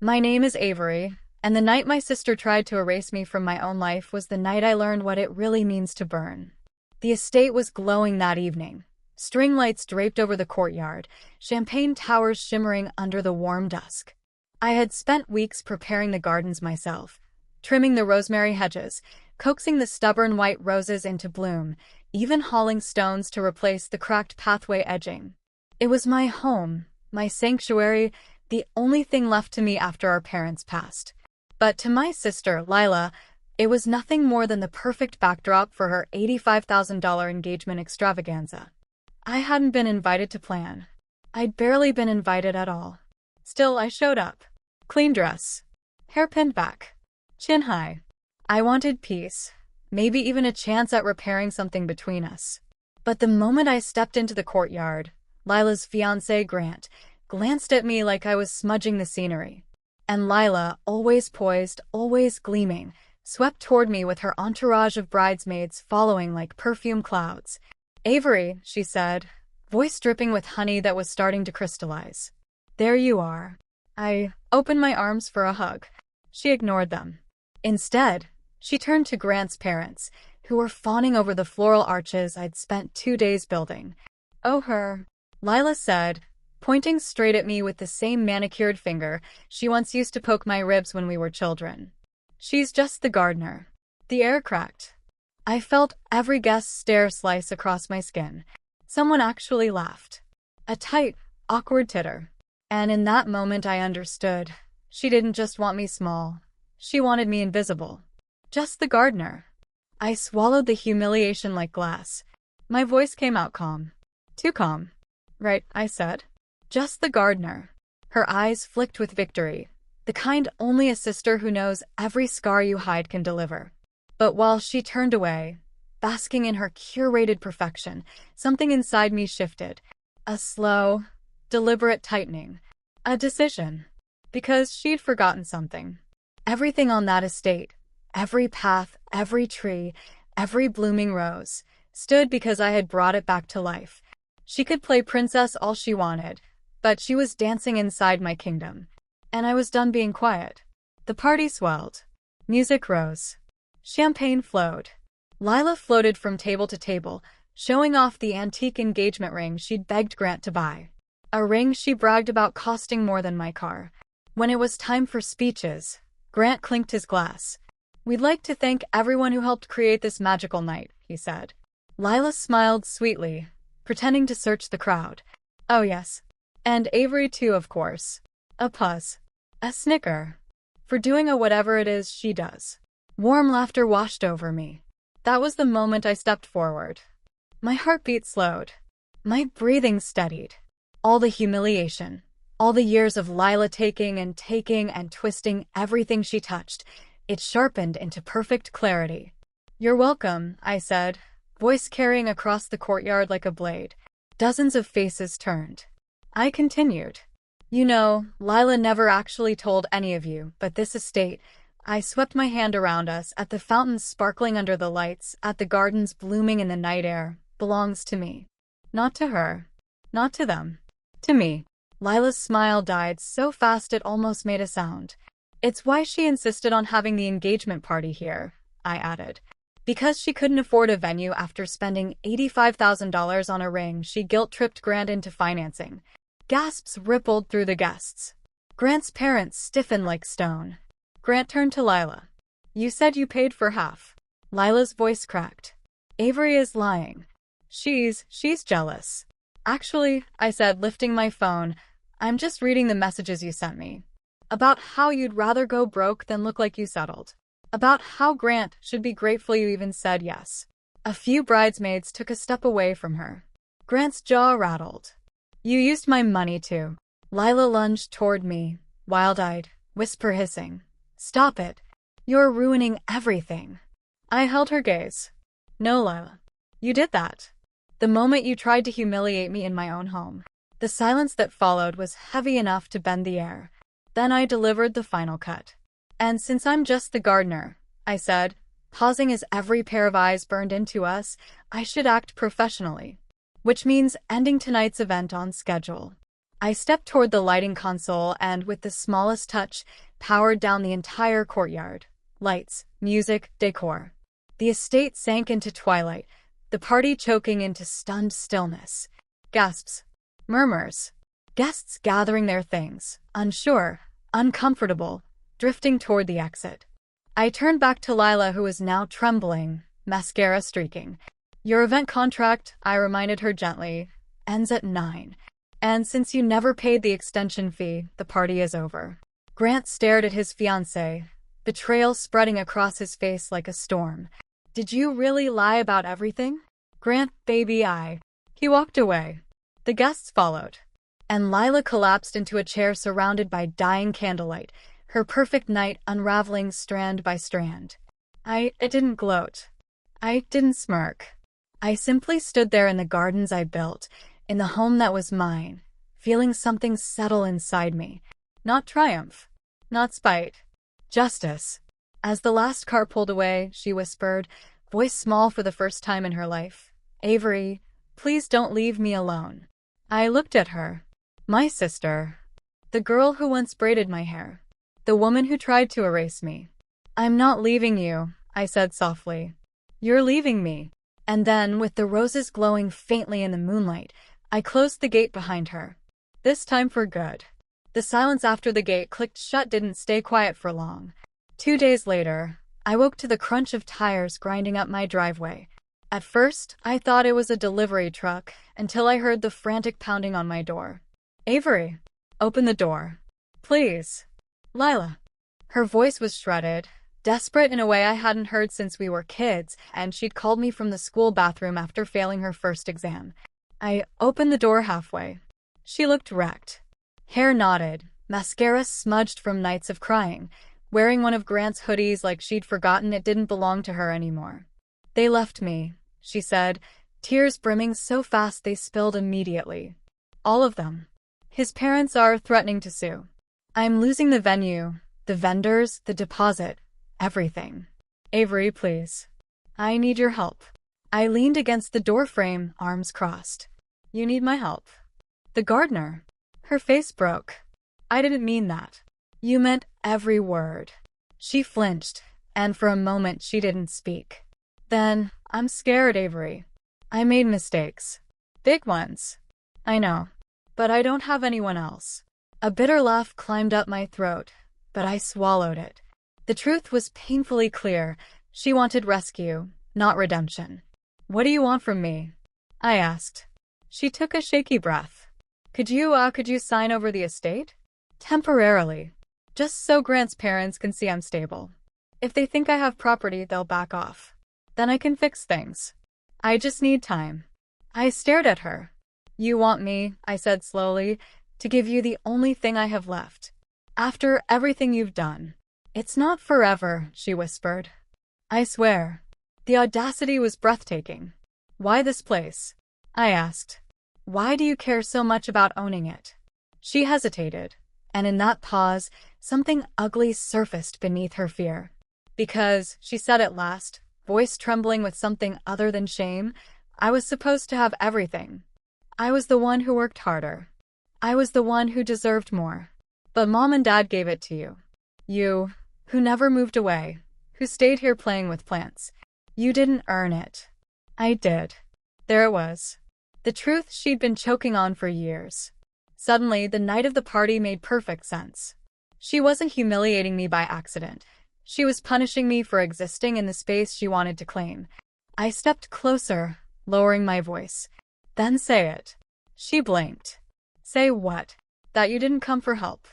My name is Avery, and the night my sister tried to erase me from my own life was the night I learned what it really means to burn. The estate was glowing that evening. String lights draped over the courtyard, champagne towers shimmering under the warm dusk. I had spent weeks preparing the gardens myself, trimming the rosemary hedges, coaxing the stubborn white roses into bloom, even hauling stones to replace the cracked pathway edging. It was my home, my sanctuary, the only thing left to me after our parents passed. But to my sister, Lila, it was nothing more than the perfect backdrop for her $85,000 engagement extravaganza. I hadn't been invited to plan. I'd barely been invited at all. Still, I showed up. Clean dress. Hair pinned back. Chin high. I wanted peace. Maybe even a chance at repairing something between us. But the moment I stepped into the courtyard, Lila's fiancé, Grant, glanced at me like I was smudging the scenery. And Lila, always poised, always gleaming, swept toward me with her entourage of bridesmaids following like perfume clouds. "Avery," she said, voice dripping with honey that was starting to crystallize. "There you are." I opened my arms for a hug. She ignored them. Instead, she turned to Grant's parents, who were fawning over the floral arches I'd spent 2 days building. "Oh, her," Lila said, pointing straight at me with the same manicured finger she once used to poke my ribs when we were children. "She's just the gardener." The air cracked. I felt every guest's stare slice across my skin. Someone actually laughed. A tight, awkward titter. And in that moment I understood. She didn't just want me small. She wanted me invisible. Just the gardener. I swallowed the humiliation like glass. My voice came out calm. Too calm. "Right," I said. "Just the gardener." Her eyes flicked with victory, the kind only a sister who knows every scar you hide can deliver. But while she turned away, basking in her curated perfection, something inside me shifted. A slow, deliberate tightening. A decision. Because she'd forgotten something. Everything on that estate, every path, every tree, every blooming rose, stood because I had brought it back to life. She could play princess all she wanted, but she was dancing inside my kingdom. And I was done being quiet. The party swelled. Music rose. Champagne flowed. Lila floated from table to table, showing off the antique engagement ring she'd begged Grant to buy. A ring she bragged about costing more than my car. When it was time for speeches, Grant clinked his glass. "We'd like to thank everyone who helped create this magical night," he said. Lila smiled sweetly, pretending to search the crowd. "Oh yes. And Avery too, of course." A pause. A snicker. For doing whatever it is she does. Warm laughter washed over me. That was the moment I stepped forward. My heartbeat slowed. My breathing steadied. All the humiliation, all the years of Lila taking and twisting everything she touched, it sharpened into perfect clarity. "You're welcome," I said, voice carrying across the courtyard like a blade. Dozens of faces turned. I continued. "You know, Lila never actually told any of you, but this estate," I swept my hand around us, "at the fountains sparkling under the lights, at the gardens blooming in the night air, belongs to me. Not to her. Not to them. To me." Lila's smile died so fast it almost made a sound. "It's why she insisted on having the engagement party here," I added. "Because she couldn't afford a venue after spending $85,000 on a ring she guilt-tripped Grant into financing." Gasps rippled through the guests. Grant's parents stiffened like stone. Grant turned to Lila. "You said you paid for half." Lila's voice cracked. "Avery is lying. She's jealous." "Actually," I said, lifting my phone, "I'm just reading the messages you sent me. About how you'd rather go broke than look like you settled. About how Grant should be grateful you even said yes." A few bridesmaids took a step away from her. Grant's jaw rattled. "You used my money too." Lila lunged toward me, wild-eyed, whisper hissing. "Stop it. You're ruining everything." I held her gaze. "No, Lila. You did that. The moment you tried to humiliate me in my own home." The silence that followed was heavy enough to bend the air. Then I delivered the final cut. "And since I'm just the gardener," I said, pausing as every pair of eyes burned into us, "I should act professionally. Which means ending tonight's event on schedule." I stepped toward the lighting console and, with the smallest touch, powered down the entire courtyard. Lights, music, decor. The estate sank into twilight, the party choking into stunned stillness. Gasps. Murmurs. Guests gathering their things, unsure, uncomfortable, drifting toward the exit. I turned back to Lila, who was now trembling, mascara streaking. Your event contract, I reminded her gently, ends at 9. And since you never paid the extension fee, the party is over. Grant stared at his fiancée, betrayal spreading across his face like a storm. Did you really lie about everything? Grant, baby, He walked away. The guests followed. And Lila collapsed into a chair surrounded by dying candlelight, her perfect night unraveling strand by strand. I didn't gloat. I didn't smirk. I simply stood there in the gardens I built, in the home that was mine, feeling something settle inside me. Not triumph. Not spite. Justice. As the last car pulled away, she whispered, voice small for the first time in her life, Avery, please don't leave me alone. I looked at her. My sister. The girl who once braided my hair. The woman who tried to erase me. I'm not leaving you, I said softly. You're leaving me. And then, with the roses glowing faintly in the moonlight, I closed the gate behind her. This time for good. The silence after the gate clicked shut didn't stay quiet for long. 2 days later, I woke to the crunch of tires grinding up my driveway. At first, I thought it was a delivery truck, until I heard the frantic pounding on my door. Avery, open the door. Please. Lila. Her voice was shredded, desperate in a way I hadn't heard since we were kids, and she'd called me from the school bathroom after failing her first exam. I opened the door halfway. She looked wrecked. Hair knotted, mascara smudged from nights of crying, wearing one of Grant's hoodies like she'd forgotten it didn't belong to her anymore. They left me, she said, tears brimming so fast they spilled immediately. All of them. His parents are threatening to sue. I'm losing the venue, the vendors, the deposit, everything. Avery, please. I need your help. I leaned against the doorframe, arms crossed. You need my help. The gardener. Her face broke. I didn't mean that. You meant every word. She flinched, and for a moment she didn't speak. Then, I'm scared, Avery. I made mistakes. Big ones. I know. But I don't have anyone else. A bitter laugh climbed up my throat, but I swallowed it. The truth was painfully clear. She wanted rescue, not redemption. What do you want from me? I asked. She took a shaky breath. Could you sign over the estate? Temporarily. Just so Grant's parents can see I'm stable. If they think I have property, they'll back off. Then I can fix things. I just need time. I stared at her. You want me, I said slowly, to give you the only thing I have left. After everything you've done. It's not forever, she whispered. I swear. The audacity was breathtaking. Why this place? I asked. Why do you care so much about owning it? She hesitated, and in that pause, something ugly surfaced beneath her fear. Because, she said at last, voice trembling with something other than shame, I was supposed to have everything. I was the one who worked harder. I was the one who deserved more. But Mom and Dad gave it to you. You, who never moved away, who stayed here playing with plants. You didn't earn it. I did. There it was. The truth she'd been choking on for years. Suddenly, the night of the party made perfect sense. She wasn't humiliating me by accident. She was punishing me for existing in the space she wanted to claim. I stepped closer, lowering my voice. Then say it. She blinked. Say what? That you didn't come for help.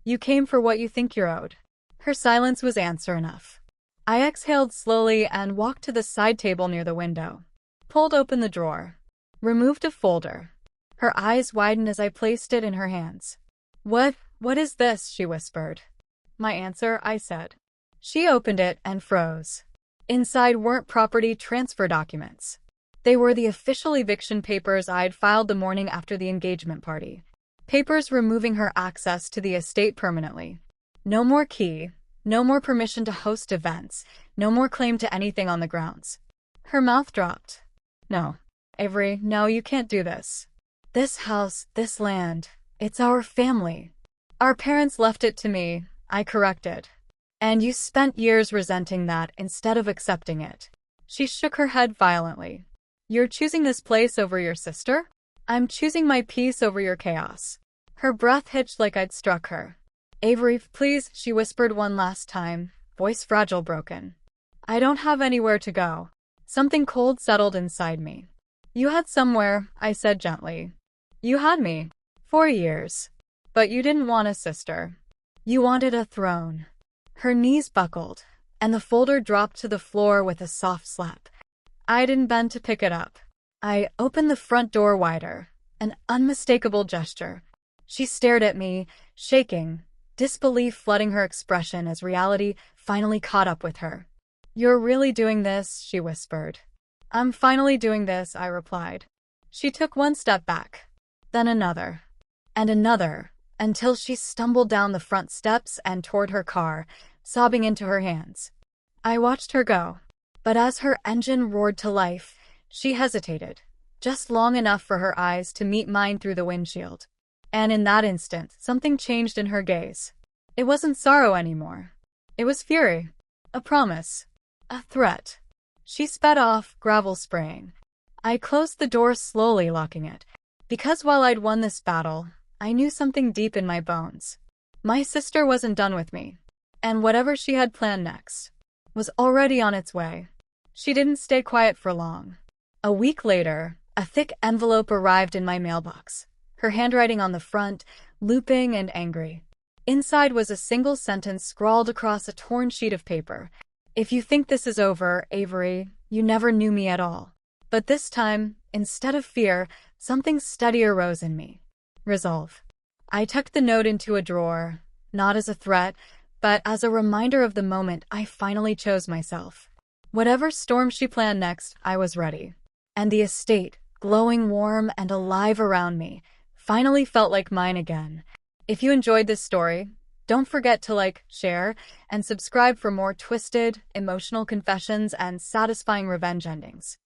You came for what you think you're owed. Her silence was answer enough. I exhaled slowly and walked to the side table near the window. Pulled open the drawer. Removed a folder. Her eyes widened as I placed it in her hands. What is this? She whispered. My answer, I said. She opened it and froze. Inside weren't property transfer documents. They were the official eviction papers I'd filed the morning after the engagement party. Papers removing her access to the estate permanently. No more key, no more permission to host events, no more claim to anything on the grounds. Her mouth dropped. No, Avery, no, you can't do this. This house, this land, It's our family. Our parents left it to me, I corrected. And you spent years resenting that instead of accepting it. She shook her head violently. You're choosing this place over your sister? I'm choosing my peace over your chaos. Her breath hitched like I'd struck her. Avery, please, she whispered one last time, voice fragile broken. I don't have anywhere to go. Something cold settled inside me. You had somewhere, I said gently. You had me. 4 years. But you didn't want a sister. You wanted a throne. Her knees buckled, and the folder dropped to the floor with a soft slap. I didn't bend to pick it up. I opened the front door wider, an unmistakable gesture. She stared at me, shaking, disbelief flooding her expression as reality finally caught up with her. You're really doing this, she whispered. I'm finally doing this, I replied. She took one step back, then another, and another, until she stumbled down the front steps and toward her car, sobbing into her hands. I watched her go, but as her engine roared to life, she hesitated, just long enough for her eyes to meet mine through the windshield. And in that instant, something changed in her gaze. It wasn't sorrow anymore. It was fury, a promise, a threat. She sped off, gravel spraying. I closed the door slowly, locking it, because while I'd won this battle, I knew something deep in my bones. My sister wasn't done with me, and whatever she had planned next was already on its way. She didn't stay quiet for long. A week later, a thick envelope arrived in my mailbox, her handwriting on the front, looping and angry. Inside was a single sentence scrawled across a torn sheet of paper. If you think this is over, Avery, you never knew me at all. But this time, instead of fear, something steadier rose in me. Resolve. I tucked the note into a drawer, not as a threat, but as a reminder of the moment I finally chose myself. Whatever storm she planned next, I was ready. And the estate, glowing warm and alive around me, finally felt like mine again. If you enjoyed this story, don't forget to like, share, and subscribe for more twisted, emotional confessions and satisfying revenge endings.